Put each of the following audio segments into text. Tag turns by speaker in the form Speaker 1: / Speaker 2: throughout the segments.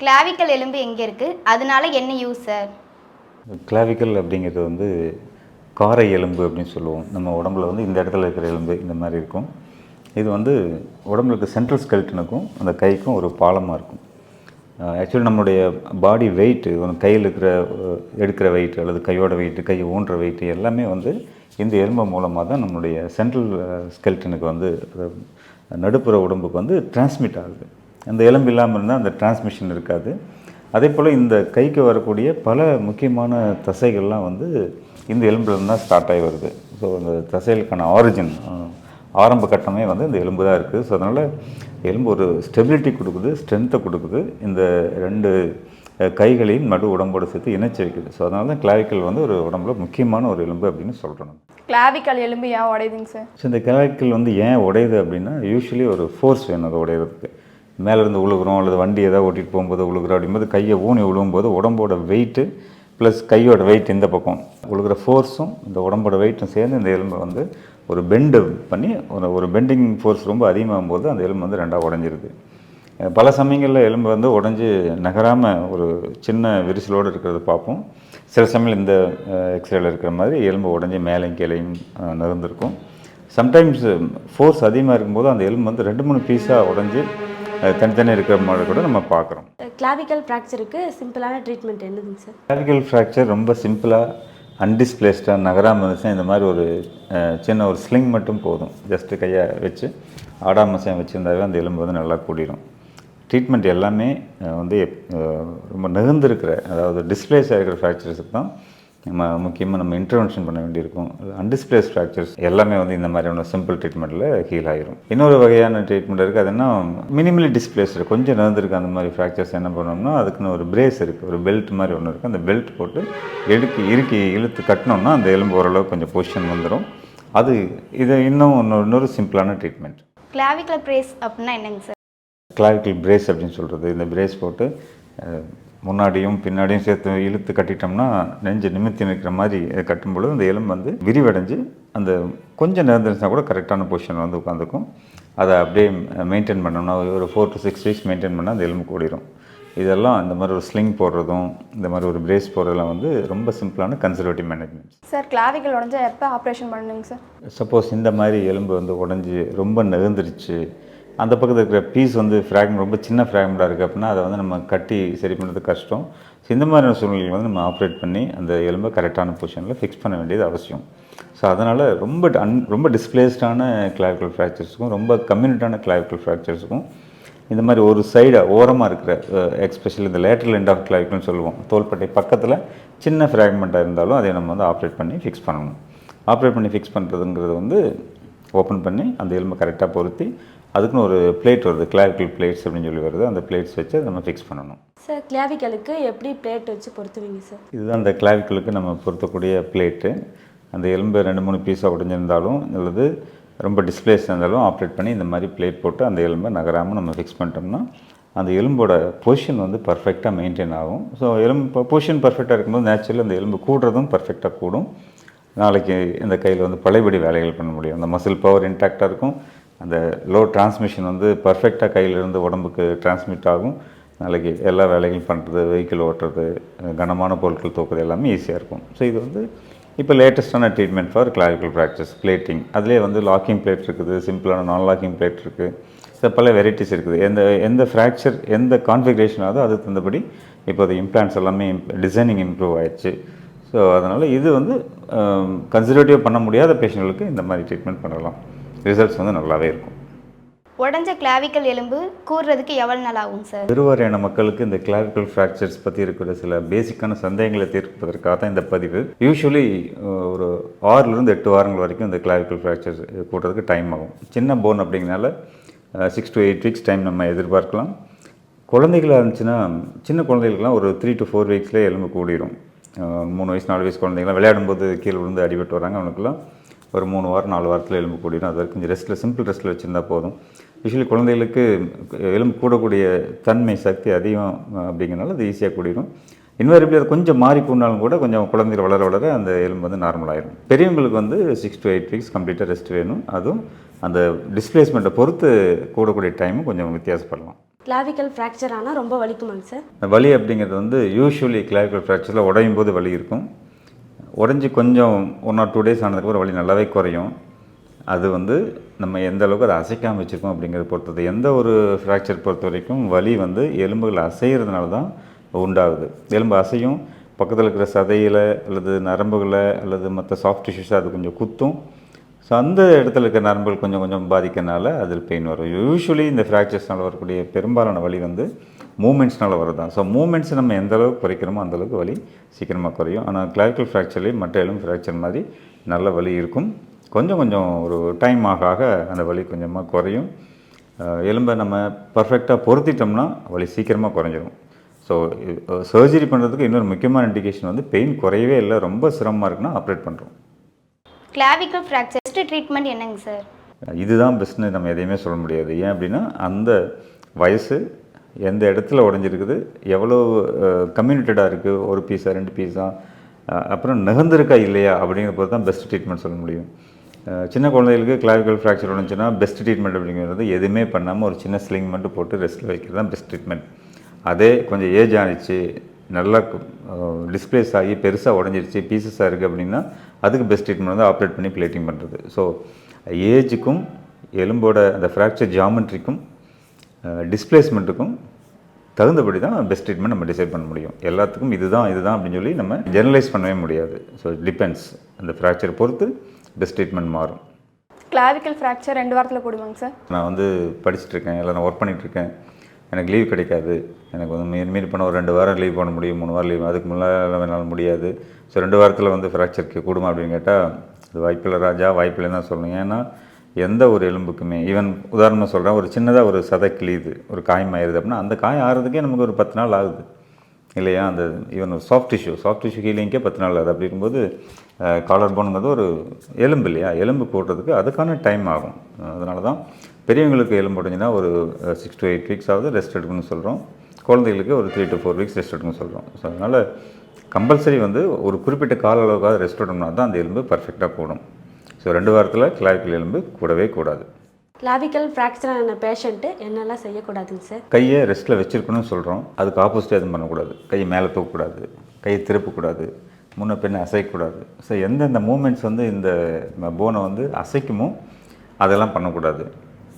Speaker 1: Clavicle எலும்பு எங்கே இருக்குது, அதனால என்ன யூஸ் சார்?
Speaker 2: கிளாவிக்கல் அப்படிங்கிறது வந்து காரை எலும்பு அப்படின்னு சொல்லுவோம். நம்ம உடம்புல வந்து இந்த இடத்துல இருக்கிற எலும்பு இந்த மாதிரி இருக்கும். இது வந்து உடம்புல இருக்க சென்ட்ரல் ஸ்கெல்டனுக்கும் அந்த கைக்கும் ஒரு பாலமாக இருக்கும். ஆக்சுவலி நம்மளுடைய பாடி வெயிட்டு கையில் இருக்கிற எடுக்கிற வெயிட் அல்லது கையோட வெயிட்டு, கை ஊன்ற வெயிட்டு எல்லாமே வந்து இந்த எலும்பு மூலமாக தான் நம்மளுடைய சென்ட்ரல் ஸ்கெல்டனுக்கு வந்து நடுப்புற உடம்புக்கு வந்து டிரான்ஸ்மிட் ஆகுது. அந்த எலும்பு இல்லாமல் இருந்தால் அந்த டிரான்ஸ்மிஷன் இருக்காது. அதே போல் இந்த கைக்கு வரக்கூடிய பல முக்கியமான தசைகள்லாம் வந்து இந்த எலும்புலேருந்து தான் ஸ்டார்ட் ஆகி வருது. ஸோ அந்த தசைகளுக்கான ஆரம்ப கட்டமே வந்து இந்த எலும்பு தான் இருக்குது. ஸோ அதனால் எலும்பு ஒரு ஸ்டெபிலிட்டி கொடுக்குது, ஸ்ட்ரென்த்தை கொடுக்குது, இந்த 2 கைகளையும் நடு உடம்போடு சேர்த்து இணைச்சி வைக்குது. ஸோ அதனால தான் கிளாவிக்கல் வந்து ஒரு உடம்புல முக்கியமான ஒரு எலும்பு அப்படின்னு சொல்கிறோம்.
Speaker 3: கிளாவிக்கல் எலும்பு ஏன் உடையுதுங்க சார்?
Speaker 2: ஸோ இந்த கிளாவிக்கல் வந்து ஏன் உடையுது அப்படின்னா, யூஸ்வலி ஒரு ஃபோர்ஸ் வேணும் அதை உடையிறதுக்கு. மேலேருந்து உழுகுறோம் அல்லது வண்டி ஏதாவது ஓட்டிகிட்டு போகும்போது உழுகுறோம் அப்படிங்கும்போது கையை ஊனி விழுகும்போது உடம்போட வெயிட்டு ப்ளஸ் கையோட வெயிட் இந்த பக்கம் உழுகிற ஃபோர்ஸும் இந்த உடம்போட வெயிட்டும் சேர்ந்து இந்த எலும்பை வந்து ஒரு பெண்டு பண்ணி ஒரு பெண்டிங் ஃபோர்ஸ் ரொம்ப அதிகமாகும் போது அந்த எலும்பு வந்து 2ஆக உடஞ்சிருது. பல சமயங்களில் எலும்பு வந்து உடஞ்சி நகராமல் ஒரு சின்ன விரிசலோடு இருக்கிறத பார்ப்போம். சில சமயம் இந்த எக்ஸ்ரேல இருக்கிற மாதிரி எலும்பு உடஞ்சி மேலேயும் கீழையும் நகர்ந்துருக்கும். சம்டைம்ஸ் ஃபோர்ஸ் அதிகமாக இருக்கும்போது அந்த எலும்பு வந்து 2-3 பீஸாக உடஞ்சி தனித்தனியாக இருக்கிற மாதிரி கூட நம்ம பார்க்குறோம்.
Speaker 4: கிளாவிக்கல் ஃப்ராக்சருக்கு சிம்பிளான ட்ரீட்மெண்ட் என்னதுங்க சார்?
Speaker 2: கிளாவிக்கல் ஃப்ராக்சர் ரொம்ப சிம்பிளாக அன்டிஸ்பிளேஸ்டாக நகராமல் இருந்துச்சுன்னா இந்த மாதிரி ஒரு சின்ன ஒரு ஸ்லிங் மட்டும் போதும். ஜஸ்ட்டு கையை வச்சு ஆடாமசையம் வச்சுருந்தாவே அந்த எலும்பு வந்து நல்லா கூடிடும். ட்ரீட்மெண்ட் எல்லாமே வந்து ரொம்ப நெகிழ்ந்திருக்கிற, அதாவது டிஸ்பிளேஸ் ஆகிருக்கிற ஃப்ராக்சர்ஸுக்கு தான் முக்கியமாக நம்ம இன்டர்வென்ஷன் பண்ண வேண்டியிருக்கும். அன்டிஸ்பிளேஸ் ஃப்ராக்சர்ஸ் எல்லாமே வந்து இந்த மாதிரியான சிம்பிள் ட்ரீட்மெண்ட்டில் ஹீல் ஆகிரும். இன்னொரு வகையான ட்ரீட்மெண்ட் இருக்குது. அதுனா மினிமலி டிஸ்பிளேஸ்டு, கொஞ்சம் நகர்ந்துருக்கு அந்த மாதிரி ஃப்ராக்சர்ஸ் என்ன பண்ணோம்னா அதுக்குன்னு ஒரு பிரேஸ் இருக்குது, ஒரு பெல்ட் மாதிரி ஒன்று இருக்குது. அந்த பெல்ட் போட்டு இறுக்கி இழுத்து கட்டினோம்னா அந்த எலும்பு ஓரளவுக்கு கொஞ்சம் பொசிஷன் வந்துடும். அது இது இன்னும் இன்னொரு சிம்பிளான ட்ரீட்மெண்ட்.
Speaker 1: கிளாவிக்கல் பிரேஸ் அப்படின்னா என்னங்க சார்?
Speaker 2: கிளாவிக்கல் பிரேஸ் அப்படின்னு சொல்கிறது, இந்த பிரேஸ் போட்டு முன்னாடியும் பின்னாடியும் சேர்த்து இழுத்து கட்டிட்டோம்னா நெஞ்சு நிமித்தி நிற்கிற மாதிரி கட்டும்பொழுது அந்த எலும்பு வந்து விரிவடைஞ்சு அந்த கொஞ்சம் நேர்ந்துருச்சுனா கூட கரெக்டான பொசிஷன் வந்து உட்காந்துக்கும். அதை அப்படியே மெயின்டைன் பண்ணோம்னா ஒரு 4 to 6 weeks மெயின்டைன் பண்ணால் அந்த எலும்பு கூடிடும். இதெல்லாம் இந்த மாதிரி ஒரு ஸ்லிங் போடுறதும் இந்த மாதிரி ஒரு பிரேஸ் போடுறதுலாம் வந்து ரொம்ப சிம்பிளான கன்சர்வேட்டிவ் மேனேஜ்மெண்ட்.
Speaker 3: சார் கிளாவிக்கல் உடஞ்சா எப்போ ஆப்ரேஷன் பண்ணுங்க சார்?
Speaker 2: சப்போஸ் இந்த மாதிரி எலும்பு வந்து உடஞ்சி ரொம்ப நெகிழ்ந்துருச்சு, அந்த பக்கத்தில் இருக்கிற பீஸ் வந்து ஃப்ராக்மெண்ட் ரொம்ப சின்ன ஃப்ராக்மெண்ட்டாக இருக்குது அப்படின்னா அதை வந்து நம்ம கட்டி சரி பண்ணுறது கஷ்டம். ஸோ இந்த மாதிரியான சூழ்நிலைகள் வந்து நம்ம ஆப்ரேட் பண்ணி அந்த எலும்பை கரெக்டான பொசிஷனில் ஃபிக்ஸ் பண்ண வேண்டியது அவசியம். ஸோ அதனால் ரொம்ப டிஸ்பிளேஸ்டான கிளாவிக்கல் ஃப்ராக்சர்ஸுக்கும் ரொம்ப கம்யூனிட்டான கிளாவிக்கல் ஃப்ராக்சர்ஸுக்கும் இந்த மாதிரி ஒரு சைடாக ஓரமாக இருக்கிற எக்ஸ்பெஷலி இந்த லேட்டரல் எண்ட் ஆஃப் கிளாவிக்கல்னு சொல்லுவோம், தோள்பட்டை பக்கத்தில் சின்ன ஃப்ராக்மெண்ட்டாக இருந்தாலும் அதை நம்ம வந்து ஆப்ரேட் பண்ணி ஃபிக்ஸ் பண்ணணும். ஆப்ரேட் பண்ணி ஃபிக்ஸ் பண்ணுறதுங்கிறது வந்து ஓப்பன் பண்ணி அந்த எலும்பை கரெக்டாக பொருத்தி அதுக்குன்னு ஒரு பிளேட் வருது, கிளாவிக்கல் பிளேட்ஸ் அப்படின்னு சொல்லி வருது. அந்த பிளேட்ஸ் வச்சு அதை நம்ம ஃபிக்ஸ் பண்ணணும்.
Speaker 4: சார் கிளாவிக்கலுக்கு எப்படி பிளேட் வச்சு பொருத்துவீங்க சார்?
Speaker 2: இதுதான் அந்த கிளாவிக்கலுக்கு நம்ம பொருத்தக்கூடிய பிளேட்டு. அந்த எலும்பு 2-3 பீஸாக உடஞ்சிருந்தாலும் அல்லது ரொம்ப டிஸ்பிளேஸ் இருந்தாலும் ஆப்ரேட் பண்ணி இந்த மாதிரி பிளேட் போட்டு அந்த எலும்பை நகராமல் நம்ம ஃபிக்ஸ் பண்ணிட்டோம்னா அந்த எலும்போட பொசிஷன் வந்து பர்ஃபெக்டாக மெயின்டைன் ஆகும். ஸோ எலும்பு பொசிஷன் பர்ஃபெக்டாக இருக்கும்போது நேச்சுரலி அந்த எலும்பு கூடுறதும் பர்ஃபெக்டாக கூடும். நாளைக்கு இந்த கையில் வந்து பழையபடி வேலைகள் பண்ண முடியும். அந்த மசில் பவர் இன்டாக்டாக இருக்கும். அந்த லோ டிரான்ஸ்மிஷன் வந்து பர்ஃபெக்டாக கையிலேருந்து உடம்புக்கு டிரான்ஸ்மிட் ஆகும். நாளைக்கு எல்லா வேலைகளும் பண்ணுறது, வெஹிக்கிள் ஓட்டுறது, கனமான பொருட்கள் தூக்குறது எல்லாமே ஈஸியாக இருக்கும். ஸோ இது வந்து இப்போ லேட்டஸ்ட்டான treatment for clavicle fractures plating. அதிலே வந்து லாக்கிங் பிளேட் இருக்குது, சிம்பிளான நான் லாக்கிங் பிளேட் இருக்குது. ஸோ பல வெரைட்டிஸ் இருக்குது. எந்த ஃப்ராக்சர் எந்த கான்ஃபிகரேஷன் ஆகுதோ அதுக்கு தகுந்தபடி இப்போ அது இம்ப்ளான்ட்ஸ் எல்லாமே டிசைனிங் இம்ப்ரூவ் ஆயிடுச்சு. ஸோ அதனால் இது வந்து கன்சர்வேட்டிவ் பண்ண முடியாத பேஷண்ட்களுக்கு இந்த மாதிரி ட்ரீட்மெண்ட் பண்ணலாம். ரிசல்ட்ஸ் வந்து நல்லாவே இருக்கும்.
Speaker 1: உடஞ்ச கிளாவிக்கல் எலும்பு கூறுறதுக்கு எவ்வளோ நாள் ஆகும் சார்?
Speaker 2: பெருவாரியான மக்களுக்கு இந்த கிளாவிக்கல் ஃப்ராக்சர்ஸ் பற்றி இருக்கிற சில பேசிக்கான சந்தேகங்களை தீர்ப்பதற்காக தான் இந்த பதிவு. யூஸ்வலி ஒரு 6 to 8 வாரங்கள் வரைக்கும் இந்த கிளாவிக்கல் ஃப்ராக்சர்ஸ் கூட்டுறதுக்கு டைம் ஆகும். சின்ன போன் அப்படிங்கிறனால 6 to 8 weeks டைம் நம்ம எதிர்பார்க்கலாம். குழந்தைகளாக இருந்துச்சுன்னா சின்ன குழந்தைகளுக்குலாம் ஒரு 3 to 4 weeksலேயே எலும்பு கூடிடும். 3 வயசு 4 வயசு குழந்தைங்களாம் விளையாடும்போது கீழே விழுந்து அடிபட்டு வராங்க, அவனுக்குலாம் ஒரு 3 வாரம் 4 வாரத்தில் எலும்பு கூடிடும். அது கொஞ்சம் ரெஸ்ட்டில் சிம்பிள் ரெஸ்ட்டில் வச்சுருந்தா போதும். யூஸ்வலி குழந்தைகளுக்கு எலும்பு கூடக்கூடிய தன்மை சக்தி அதிகம் அப்படிங்கிறனால அது ஈஸியாக கூடிடும். இன்வேரியபிளி அது கொஞ்சம் மாறி கூடினாலும் கூட கொஞ்சம் குழந்தைகள் வளர அந்த எலும்பு வந்து நார்மலாகிடும். பெரியவங்களுக்கு வந்து 6 to 8 weeks கம்ப்ளீட்டாக ரெஸ்ட் வேணும். அதுவும் அந்த டிஸ்பிளேஸ்மெண்ட்டை பொறுத்து கூடக்கூடிய டைமும் கொஞ்சம் வித்தியாசப்படலாம்.
Speaker 4: கிளாவிக்கல் ஃப்ராக்சர் ஆனால் ரொம்ப வலிக்குமாங்க சார்?
Speaker 2: வலி அப்படிங்கிறது வந்து யூஸ்வலி கிளாவிக்கல் ஃப்ராக்சரில் உடையும் போது வலி இருக்கும். உடஞ்சி கொஞ்சம் 1 or 2 days ஆனதுக்கப்புறம் வலி நல்லாவே குறையும். அது வந்து நம்ம எந்த அளவுக்கு அதை அசைக்காமல் வச்சுருக்கோம் அப்படிங்கிறத பொறுத்தது. எந்த ஒரு ஃப்ராக்சர் பொறுத்த வரைக்கும் வலி வந்து எலும்புகள் அசைகிறதுனால தான் உண்டாகுது. எலும்பு அசையும், பக்கத்தில் இருக்கிற சதையில் அல்லது நரம்புகளை அல்லது மற்ற சாஃப்ட் டிஷ்யூஸை அது கொஞ்சம் குத்தும். ஸோ அந்த இடத்துல இருக்கிற நரம்புகள் கொஞ்சம் கொஞ்சம் பாதிக்கிறதுனால அதில் பெயின் வரும். யூஸ்வலி இந்த ஃப்ராக்சர்ஸ்னால் வரக்கூடிய பெரும்பாலான வலி வந்து மூமெண்ட்ஸ்னால் வரதான். ஸோ மூமெண்ட்ஸ் நம்ம எந்த அளவுக்கு குறைக்கிறோமோ அந்தளவுக்கு வலி சீக்கிரமாக குறையும். ஆனால் கிளாவிக்கல் ஃப்ராக்சர்லேயும் மற்ற எலும்பு ஃப்ராக்சர் மாதிரி நல்ல வலி இருக்கும். கொஞ்சம் கொஞ்சம் ஒரு டைம் ஆக ஆக அந்த வலி கொஞ்சமாக குறையும். எலும்பை நம்ம பர்ஃபெக்டாக பொருத்திட்டோம்னா வலி சீக்கிரமாக குறைஞ்சிரும். ஸோ சர்ஜரி பண்ணுறதுக்கு இன்னொரு முக்கியமான இண்டிகேஷன் வந்து பெயின் குறையவே இல்லை, ரொம்ப சிரமமாக இருக்குன்னா ஆப்ரேட் பண்ணுறோம்.
Speaker 1: கிளாவிக்கல் ஃப்ராக்சர் பெஸ்ட் ட்ரீட்மெண்ட் என்னங்க சார்?
Speaker 2: இதுதான் பெஸ்ட்னு நம்ம எதையுமே சொல்ல முடியாது. ஏன் அப்படின்னா அந்த வயசு, எந்த இடத்துல உடஞ்சிருக்குது, எவ்வளோ கம்யூனிட்டடாக இருக்குது, ஒரு பீஸா 2 பீஸா, அப்புறம் நகர்ந்துருக்கா இல்லையா அப்படிங்கிற பொறுத்து தான் பெஸ்ட் ட்ரீட்மெண்ட் சொல்ல முடியும். சின்ன குழந்தைகளுக்கு கிளாவிக்கல் ஃப்ராக்சர் உடஞ்சுன்னா பெஸ்ட் ட்ரீட்மெண்ட் அப்படிங்கிறது எதுவுமே பண்ணாமல் ஒரு சின்ன ஸ்லிங் மட்டும் போட்டு ரெஸ்ட்டில் வைக்கிறது தான் பெஸ்ட் ட்ரீட்மெண்ட். அதே கொஞ்சம் ஏஜ் ஆனிச்சு, நல்லா டிஸ்பிளேஸ் ஆகி பெருசாக உடஞ்சிருச்சு, பீசஸாக இருக்குது அப்படின்னா அதுக்கு பெஸ்ட் ட்ரீட்மெண்ட் வந்து ஆப்ரேட் பண்ணி பிளேட்டிங் பண்ணுறது. ஸோ ஏஜுக்கும் எலும்போட அந்த ஃப்ராக்சர் ஜாமெட்ரிக்கும் டிஸ்பிளேஸ்மெண்ட்டுக்கும் தகுந்தபடி தான் பெஸ்ட் ட்ரீட்மெண்ட் நம்ம டிசைட் பண்ண முடியும். எல்லாத்துக்கும் இதுதான் அப்படின்னு சொல்லி நம்ம ஜெனரலைஸ் பண்ணவே முடியாது. ஸோ டிபெண்ட்ஸ், அந்த ஃப்ராக்சரை பொறுத்து பெஸ்ட் ட்ரீட்மெண்ட் மாறும்.
Speaker 3: கிளாவிக்கல் ஃப்ராக்சர் 2 வாரத்தில் போடுவாங்க சார்?
Speaker 2: நான் வந்து படிச்சுட்ருக்கேன், இல்லை நான் ஒர்க் பண்ணிகிட்ருக்கேன், எனக்கு லீவ் கிடைக்காது, எனக்கு வந்து மீறி பண்ண ஒரு 2 வாரம் லீவ் பண்ண முடியும், 3 வாரம் லீவ், அதுக்கு முன்னாடி என்னால் முடியாது. ஸோ 2 வாரத்தில் வந்து ஃப்ராக்சருக்கு கூடுமா அப்படின்னு கேட்டால் அது வாய்ப்பில்லை ராஜா, வாய்ப்பில்லைன்னு தான் சொல்லணும். ஏன்னா எந்த ஒரு எலும்புக்குமே, ஈவன் உதாரணமாக சொல்கிறேன், ஒரு சின்னதாக ஒரு சதை கிழியுது, ஒரு காயம் ஆயிடுது அப்படின்னா அந்த காயம் ஆகிறதுக்கே நமக்கு ஒரு 10 நாள் ஆகுது இல்லையா? அந்த ஈவன் ஒரு சாஃப்ட் டிஷ்யூ ஹீலிங்கே 10 நாள் ஆகுது. அப்படி இருக்கும்போது காலர்போனுங்கிறது ஒரு எலும்பு இல்லையா? எலும்பு கூடுறதுக்கு அதுக்கான டைம் ஆகும். அதனால தான் பெரியவங்களுக்கு எலும்பு உடஞ்சின்னா ஒரு 6 to 8 weeks ஆகுது ரெஸ்ட் எடுக்கணும்னு சொல்கிறோம். குழந்தைகளுக்கு ஒரு 3 to 4 weeks ரெஸ்ட் எடுக்கணும்னு சொல்கிறோம். ஸோ அதனால் கம்பல்சரி வந்து ஒரு குறிப்பிட்ட கால அளவுக்காக ரெஸ்ட் எடுக்கணும்னா தான் அந்த எலும்பு பர்ஃபெக்டாக கூடும். ஸோ 2 வாரத்தில் கிளாவிக்கல் எலும்பு கூடவே கூடாது.
Speaker 4: கிளாவிக்கல் ஃப்ராக்சரான பேஷண்ட்டு என்னெல்லாம் செய்யக்கூடாதுங்க சார்?
Speaker 2: கையை ரெஸ்ட்டில் வச்சுருக்கணும்னு சொல்கிறோம். அதுக்கு ஆப்போசிட்டாக எதுவும் பண்ணக்கூடாது. கையை மேலே தூக்கக்கூடாது, கையை திருப்பக்கூடாது, முன்ன பின்ன அசைக்கக்கூடாது. ஸோ எந்தெந்த மூமெண்ட்ஸ் வந்து இந்த போனை வந்து அசைக்குமோ அதெல்லாம் பண்ணக்கூடாது.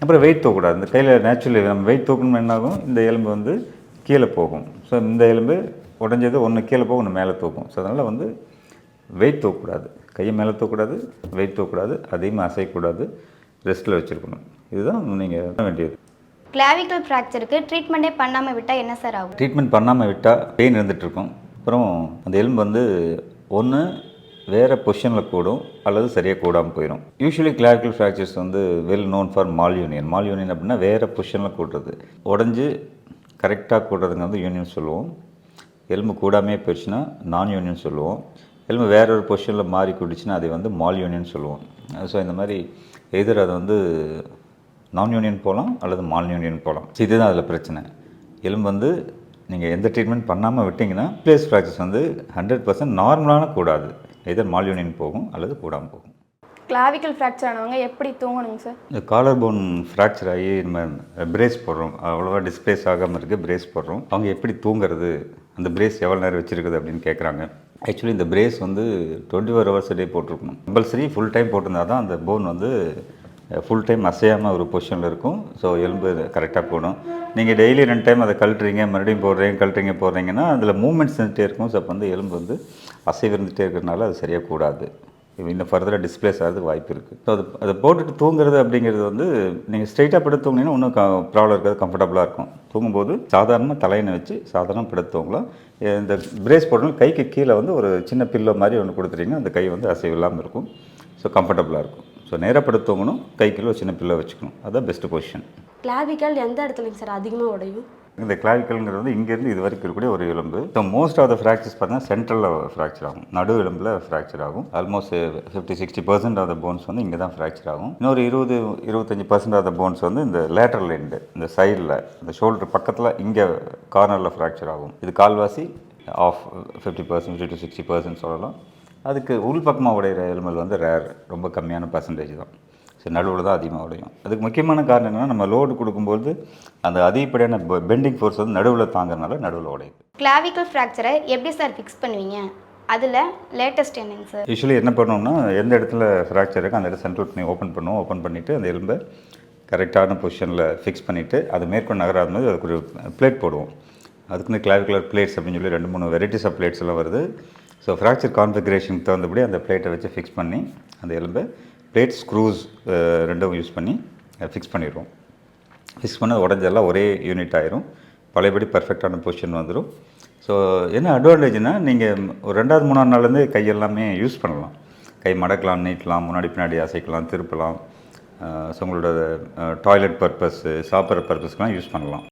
Speaker 2: அப்புறம் வெயிட் தூக்கக்கூடாது. இந்த கையில் நேச்சுரலி நம்ம வெயிட் தூக்கணும் என்னாகும், இந்த எலும்பு வந்து கீழே போகும். ஸோ இந்த எலும்பு உடஞ்சது ஒன்று கீழே போகும், ஒன்று மேலே தூக்கும். ஸோ அதனால் வந்து வெயிட் தூக்கக்கூடாது, கையை மேலே தூக்கக்கூடாது, வெயிட் தூக்கக்கூடாது, அதிகமாக அசைக்கக்கூடாது, ரெஸ்ட்டில் வச்சுருக்கணும். இதுதான் நீங்கள் வேண்டியது.
Speaker 1: கிளாவிக்கல் ஃப்ராக்சருக்கு ட்ரீட்மெண்ட்டே பண்ணாமல் விட்டால் என்ன சார் ஆகும்?
Speaker 2: ட்ரீட்மெண்ட் பண்ணாமல் விட்டால் பெயின் இருந்துகிட்ருக்கும். அப்புறம் அந்த எலும்பு வந்து ஒன்று வேறு பொசிஷனில் கூடும் அல்லது சரியாக கூடாமல் போயிடும். யூஸ்வலி கிளாவிக்கல் ஃப்ராக்சர்ஸ் வந்து well known for mall union அப்படின்னா வேறு பொசிஷனில் கூடுறது. உடஞ்சி கரெக்டாக கூடுறதுங்க வந்து யூனியன் சொல்லுவோம். எலும்பு கூடாமே போயிடுச்சுன்னா நான் யூனியன் சொல்லுவோம். எலும்பு வேற ஒரு பொசிஷனில் மாறி கூடிச்சுன்னா அதை வந்து மால் யூனியன் சொல்லுவோம். ஸோ இந்த மாதிரி எதிர் அதை வந்து நான் யூனியன் போகலாம் அல்லது மால் யூனியன் போகலாம். இதுதான் அதில் பிரச்சனை. எலும்பு வந்து நீங்கள் எந்த ட்ரீட்மெண்ட் பண்ணாமல் விட்டிங்கன்னா பிளேஸ் ஃப்ராக்சர்ஸ் வந்து 100% நார்மலான கூடாது. எதிர் மால் யூனியன் போகும் அல்லது கூடாமல் போகும்.
Speaker 3: கிளாவிக்கல் ஃப்ராக்சர் ஆனவங்க எப்படி தூங்கணுங்க சார்?
Speaker 2: இந்த காலர்போன் ஃப்ராக்சர் ஆகி நம்ம பிரேஸ் போடுறோம், அவ்வளோவா டிஸ்பிளேஸ் ஆகாமல் இருக்குது, பிரேஸ் போடுறோம். அவங்க எப்படி தூங்குறது, அந்த பிரேஸ் எவ்வளோ நேரம் வச்சுருக்குது அப்படின்னு கேட்குறாங்க. ஆக்சுவலி இந்த பிரேஸ் வந்து 24 hours a day போட்டிருக்கணும். கம்பல்சரி ஃபுல் டைம் போட்டிருந்தா தான் அந்த போன் வந்து ஃபுல் டைம் அசையாமல் ஒரு பொசிஷனில் இருக்கும். ஸோ எலும்பு கரெக்டாக போடும். நீங்கள் டெய்லி 2 டைம் அதை கழட்டுறீங்க, மறுபடியும் போடுறீங்கன்னா அதில் மூமெண்ட்ஸ் இருந்துகிட்டே இருக்கும். ஸோ அப்போ வந்து எலும்பு வந்து அசைவு இருந்துகிட்டே இருக்கிறதுனால அது சரியாக கூடாது, இன்னும் ஃபர்தராக டிஸ்பிளேஸ் ஆகிறதுக்கு வாய்ப்பு இருக்குது. ஸோ அதை போட்டுட்டு தூங்குறது அப்படிங்கிறது வந்து நீங்கள் ஸ்ட்ரைட்டாக படுத்து தூங்கினீங்கன்னா இன்னும் ப்ராப்ளம் இருக்காது, கம்ஃபர்டபுளாக இருக்கும். தூங்கும்போது சாதாரணமாக தலையினை வச்சு சாதாரண படுத்து தூங்கலாம். இந்த பிரேஸ் போடணும், கைக்கு கீழே வந்து ஒரு சின்ன பில்லோ மாதிரி ஒன்று கொடுத்துட்டிங்கன்னா அந்த கை வந்து அசைவு இல்லாமல் இருக்கும். ஸோ கம்ஃபர்டபுளாக இருக்கும். ஸோ நேராக படுத்து தூங்கணும், கை கீழே ஒரு சின்ன பில்லோ வச்சுக்கணும். அதுதான் பெஸ்ட்டு பொசிஷன்.
Speaker 4: கிளாவிக்கல் எந்த இடத்துலைங்க சார் அதிகமாக உடையும்?
Speaker 2: இந்த கிளாவிக்கல்ங்கிறது வந்து இங்கேருந்து இது வரைக்கும் இருக்கக்கூடிய ஒரு எலும்பு. So most of the fractures பார்த்தீங்கன்னா சென்ட்ரலில் ஃப்ராக்சர் ஆகும், நடு எலும்பில் ஃப்ராக்சர் ஆகும். ஆல்மோஸ்ட் 50-60% ஆஃப் த போன்ஸ் வந்து இங்கே தான் ஃப்ராக்சர் ஆகும். இன்னொரு 20-25% ஆஃப் த போன்ஸ் வந்து இந்த லேட்டரல் எண்டு, இந்த சைடில், இந்த ஷோல்டர் பக்கத்தில் இங்கே கார்னரில் ஃப்ராக்சர் ஆகும். இது கால்வாசி ஆஃப் 50%, 50-60% சொல்லலாம். அதுக்கு உள் பக்கமாக உடையிற எலும்புகள் வந்து ரேர், ரொம்ப கம்மியான பர்சன்டேஜ் தான். ஸோ நடுவில் தான் அதிகமாக உடையும். அதுக்கு முக்கியமான காரணம் என்னென்னா, நம்ம லோடு கொடுக்கும்போது அந்த அதிகப்படியான பெண்டிங் ஃபோர்ஸ் வந்து நடுவில் தாங்கிறதுனால நடுவில் உடையுது.
Speaker 1: கிளாவிக்கல் ஃப்ராக்சரை எப்படி சார் ஃபிக்ஸ் பண்ணுவீங்க? அதில் லேட்டஸ்ட் என்னங்க சார்?
Speaker 2: யூஸ்வலி என்ன பண்ணோம்னா, எந்த இடத்துல ஃப்ராக்சர் இருக்குது அந்த இடத்துல சென்ட்ரல் பண்ணி ஓப்பன் பண்ணிவிட்டு அந்த எலும்பை கரெக்டான பொசிஷனில் ஃபிக்ஸ் பண்ணிவிட்டு அது மேற்கொண்டு நகராத மாதிரி அதுக்கு ஒரு பிளேட் போடுவோம். அதுக்குன்னு கிளாவிகுலர் பிளேட்ஸ் அப்படின்னு சொல்லி 2-3 வெரைட்டிஸ் ஆஃப் பிளேட்ஸ் எல்லாம் வருது. ஸோ ஃப்ராக்சர் கான்ஃபிகரேஷனுக்கு தகுந்தபடி அந்த பிளேட்டை வச்சு ஃபிக்ஸ் பண்ணி அந்த எலும்பை பிளேட் ஸ்க்ரூஸ் ரெண்டும் யூஸ் பண்ணி ஃபிக்ஸ் பண்ணிடுவோம். ஃபிக்ஸ் பண்ண உடஞ்செல்லாம் ஒரே யூனிட் ஆயிரும், பழையபடி பர்ஃபெக்டான பொசிஷன் வந்துடும். ஸோ என்ன அட்வான்டேஜ்னால், நீங்கள் ஒரு 2வது 3வது நாள்லேருந்து கையெல்லாமே யூஸ் பண்ணலாம். கை மடக்கலாம், நீட்டலாம், முன்னாடி பின்னாடி அசைக்கலாம், திருப்பலாம். ஸோ உங்களோட டாய்லெட் பர்பஸ்ஸு, சாப்பிட்ற பர்பஸ்க்கெலாம் யூஸ் பண்ணலாம்.